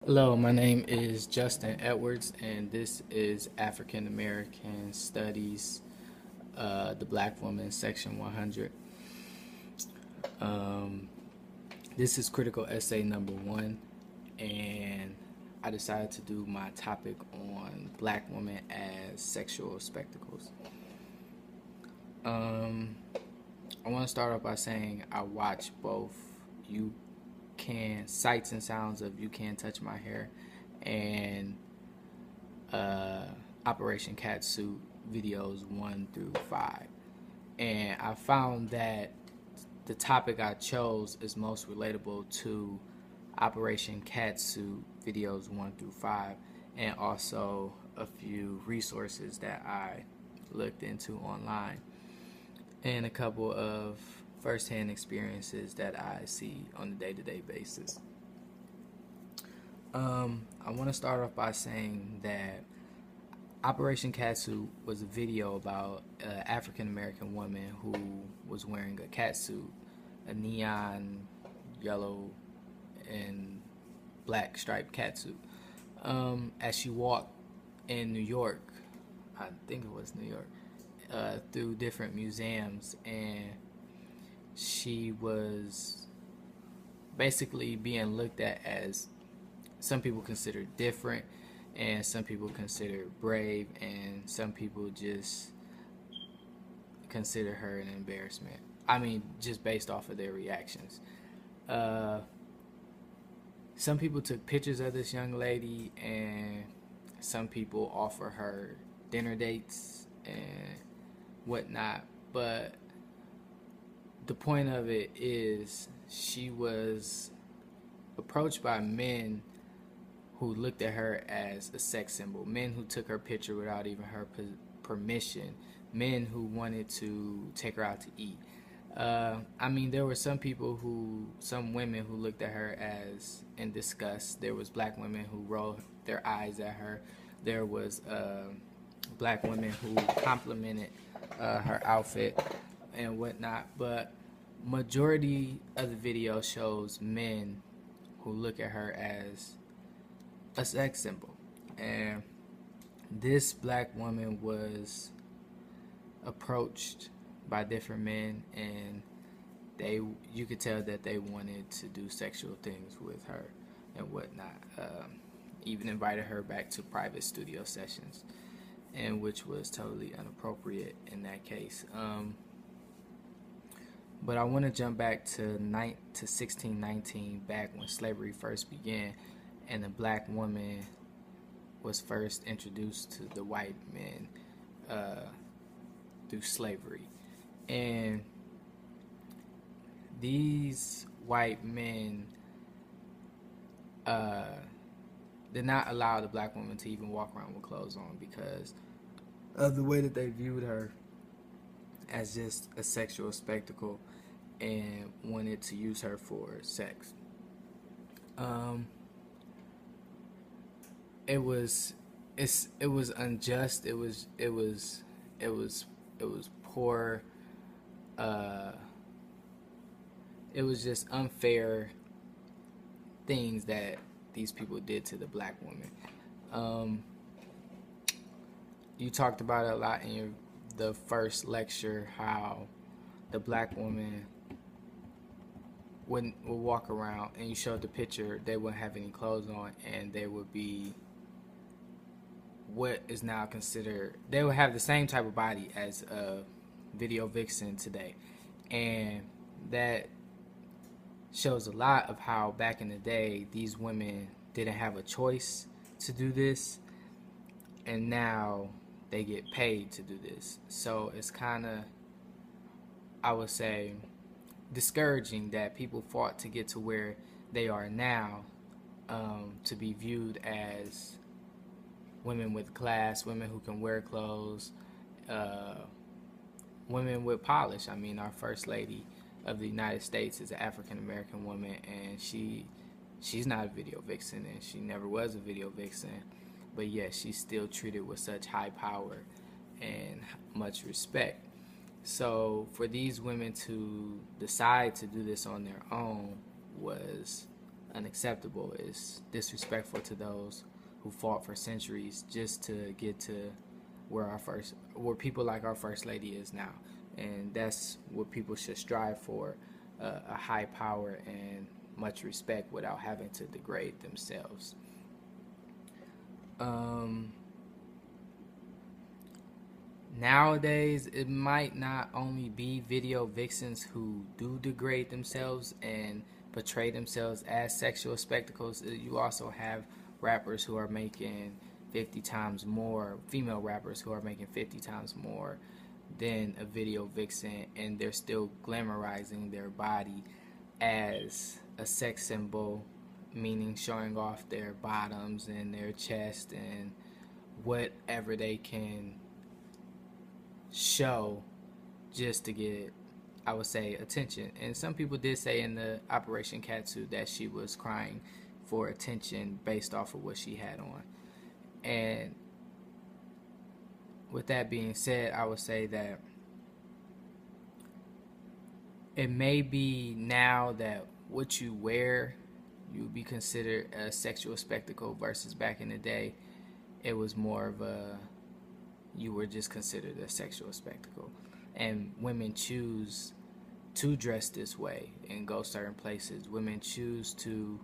Hello, my name is Justin Edwards, and this is African American Studies, the Black Woman, Section 100. Um, this is critical essay number one, and I decided to do my topic on black women as sexual spectacles. Um, I want to start off by saying I watch both You Can Sights and Sounds of You Can't Touch My Hair and uh, Operation Catsuit videos 1 through 5. And I found that the topic I chose is most relatable to Operation Catsuit videos 1 through 5, and also a few resources that I looked into online, and a couple of firsthand experiences that I see on a day-to-day basis. I want to start off by saying that Operation Catsuit was a video about an African American woman who was wearing a catsuit, a neon yellow and black striped catsuit, as she walked in New York. I think it was New York, through different museums, and she was basically being looked at as some people consider different, and some people consider brave, and some people just consider her an embarrassment. I mean, just based off of their reactions. Uh, some people took pictures of this young lady, and some people offer her dinner dates and whatnot. But the point of it is, she was approached by men who looked at her as a sex symbol, men who took her picture without even her permission, men who wanted to take her out to eat. I mean, there were some women who looked at her as in disgust. There was black women who rolled their eyes at her. There was black women who complimented her outfit and whatnot. But majority of the video shows men who look at her as a sex symbol. And this black woman was approached by different men, and you could tell that they wanted to do sexual things with her and whatnot. Even invited her back to private studio sessions, and which was totally inappropriate in that case. But I want to jump back to 1619, back when slavery first began, and the black woman was first introduced to the white men through slavery. And these white men did not allow the black woman to even walk around with clothes on because of the way that they viewed her as just a sexual spectacle and wanted to use her for sex. Um, it was it was unjust. It was poor. Uh, it was just unfair things that these people did to the black woman. Um, you talked about it a lot in the first lecture, how the black woman would walk around, and you showed the picture, they wouldn't have any clothes on, and they would be what is now considered, they would have the same type of body as a video vixen today. And that shows a lot of how back in the day these women didn't have a choice to do this, and now they get paid to do this. So it's kind of, I would say, discouraging that people fought to get to where they are now, to be viewed as women with class, women who can wear clothes, uh, women with polish. I mean, our first lady of the United States is an African American woman, and she's not a video vixen, and she never was a video vixen, but yet she's still treated with such high power and much respect. So for these women to decide to do this on their own was unacceptable. It's disrespectful to those who fought for centuries just to get to where people like our first lady is now, and that's what people should strive for: a high power and much respect without having to degrade themselves. Nowadays, it might not only be video vixens who do degrade themselves and portray themselves as sexual spectacles. You also have rappers who are making 50 times more, female rappers who are making 50 times more than a video vixen, and they're still glamorizing their body as a sex symbol, meaning showing off their bottoms and their chest and whatever they can show just to get, I would say, attention. And some people did say in the Operation Catsuit that she was crying for attention based off of what she had on. And with that being said, I would say that it may be now that what you wear, you would be considered a sexual spectacle, versus back in the day, it was more of a, you were just considered a sexual spectacle. And women choose to dress this way and go certain places. Women choose to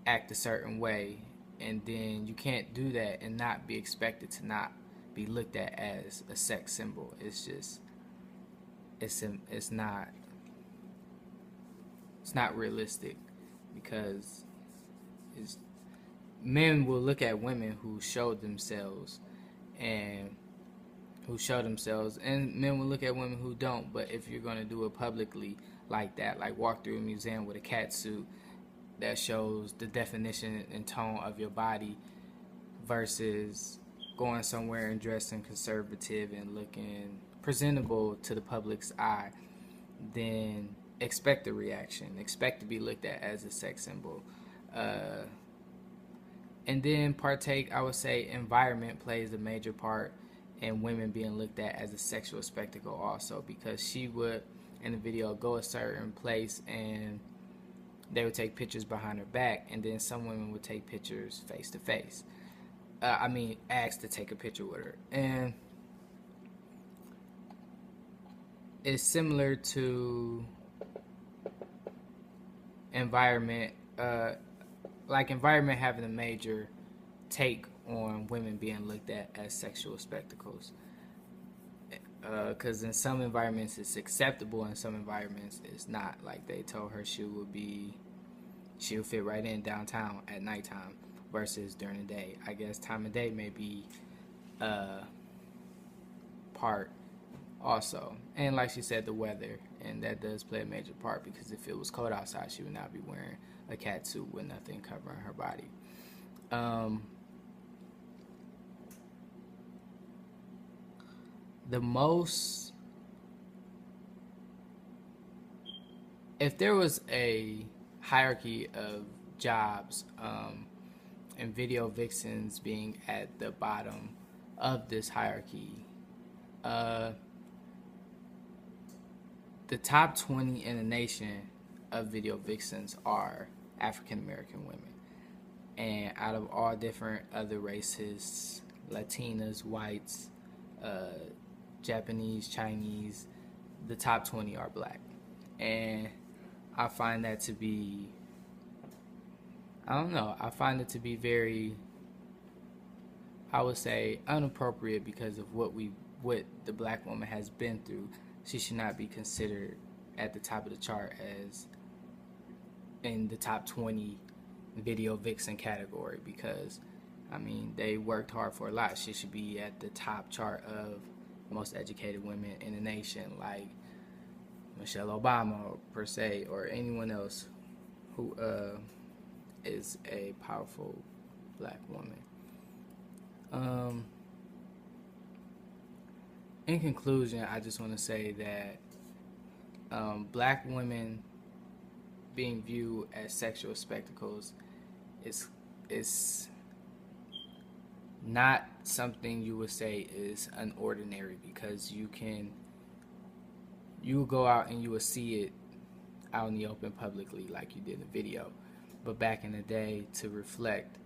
act a certain way, and then you can't do that and not be expected to not be looked at as a sex symbol. It's just, it's not realistic, because men will look at women who show themselves, and men will look at women who don't. But if you're going to do it publicly like that, like walk through a museum with a cat suit that shows the definition and tone of your body, versus going somewhere and dressing conservative and looking presentable to the public's eye, then expect a reaction. Expect to be looked at as a sex symbol. And then partake, I would say, environment plays a major part in women being looked at as a sexual spectacle also, because she would, in the video, go a certain place and they would take pictures behind her back, and then some women would take pictures face to face. Ask to take a picture with her. And it's similar to environment, like environment having a major take on women being looked at as sexual spectacles. Because in some environments it's acceptable, in some environments it's not. Like they told her she'll fit right in downtown at nighttime versus during the day. I guess time of day may be part also. And like she said, the weather, and that does play a major part, because if it was cold outside, she would not be wearing a cat suit with nothing covering her body. If there was a hierarchy of jobs, and video vixens being at the bottom of this hierarchy, the top 20 in the nation of video vixens are African American women. And out of all different other races, Latinas, whites, Japanese, Chinese, the top 20 are black. And I find that to be, I find it to be very, I would say, inappropriate, because of what the black woman has been through. She should not be considered at the top of the chart as in the top 20 video vixen category, because they worked hard for a lot. She should be at the top chart of most educated women in the nation, like Michelle Obama per se, or anyone else who is a powerful black woman. In conclusion, I just want to say that black women being viewed as sexual spectacles is not something you would say is unordinary, because you will go out and you will see it out in the open publicly like you did in the video. But back in the day, to reflect,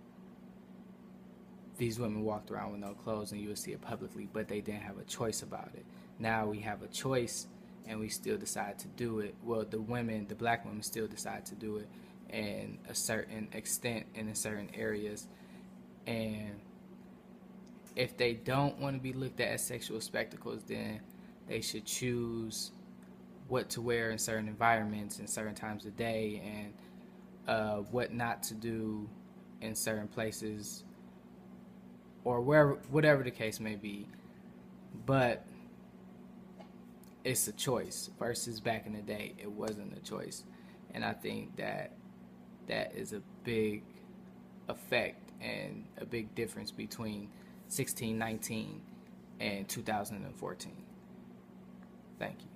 these women walked around with no clothes and you would see it publicly, but they didn't have a choice about it. Now we have a choice and we still decide to do it. Well, the black women still decide to do it in a certain extent and in certain areas. And if they don't want to be looked at as sexual spectacles, then they should choose what to wear in certain environments and certain times of day, and what not to do in certain places, or whatever the case may be. But it's a choice versus back in the day it wasn't a choice. And I think that is a big effect and a big difference between 1619 and 2014. Thank you.